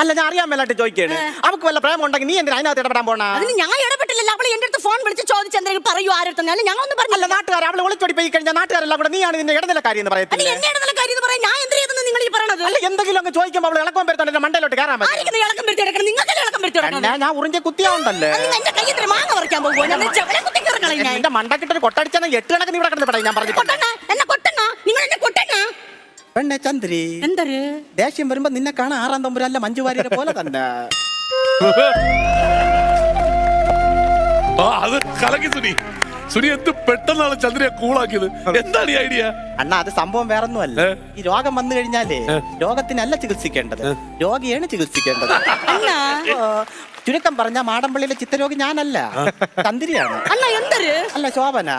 അല്ല ഞാൻ അറിയാൻ മേലായിട്ട് ചോദിക്കാണ്. അവൾക്ക് വല്ല പ്രേമം ഉണ്ടെങ്കിൽ നീ എന്തിനാ അതിനകത്ത് ഇടപെടാൻ പോണ? അതിന് ഞാൻ ഇടപെട്ടില്ലല്ലോ. അവള് എന്റെ അടുത്ത് ഫോൺ വിളിച്ച് ചോദിച്ചു എന്തെങ്കിലും പറയൂ ആരെടുത്തല്ല. ഞാൻ ഒന്നും പറഞ്ഞില്ല. നാട്ടുകാർ അവളെ ഒളിച്ചോടി പോയി കഴിഞ്ഞാൽ നാട്ടുകാരെല്ലാം കൂടെ നീയാണ് ഇതിന്റെ ഇടനില കാര്യം എന്ന് പറയത്തില്ല. എന്നെ ഇടനില കാര്യം പറയാൻ ഞാൻ എന്ത് ചെയ്തെന്ന് നിങ്ങൾ ഈ പറയണത്? അല്ല എന്തെങ്കിലും അങ്ങ് ചോദിക്കുമ്പോൾ അവൾ ഇളക്കം വരുത്തോണ്ട് മണ്ടയിലോട്ട് കയറാൻ പറ്റും. ഇളക്കം വരുത്തി എടുക്കണം. നിങ്ങൾക്ക് ഇളക്കം വരുത്തി എടുക്കണം. ഞാൻ ഉറിഞ്ച കുത്തിയാവുണ്ടല്ലേ എന്റെ കയ്യിൽ മാങ്ങ പറിക്കാൻ പോകുമോ? എന്റെ മണ്ടക്കിട്ടൊരു കൊട്ടടിച്ചാൽ 8 കണക്കിന് ഇവിടെ കിടന്ന് പറയാം. ഞാൻ പറഞ്ഞു എന്നെ കൊട്ടണ, നിങ്ങൾ എന്നെ കൊട്ടണ. പെണ്ണെ ചന്ദ്രി, എന്തൊരു ദേഷ്യം വരുമ്പോ നിന്നെ കാണാൻ 6-ാം തമ്പുരാനിലെ മഞ്ജു വാര്യരെ പോലെ തന്നെ. അത് കലക്കി സുനി. സുനി എന്ത് പെട്ടെന്നാണ് ചന്ദ്രയെ കൂളാക്കിയത്. എന്താണ് ഈ ഐഡിയ? അണ്ണാ അത് സംഭവം വേറൊന്നുമല്ല. ഈ രോഗം വന്നു കഴിഞ്ഞാലേ രോഗത്തിനല്ല ചികിത്സിക്കേണ്ടത്, രോഗിയാണ് ചികിത്സിക്കേണ്ടത്. ചുരുക്കം പറഞ്ഞ മാടമ്പള്ളിയിലെ ചിത്തരോഗി ഞാനല്ല, ചന്ദ്രിയാണ്. അല്ല എന്തൊരു അല്ല ശോഭന.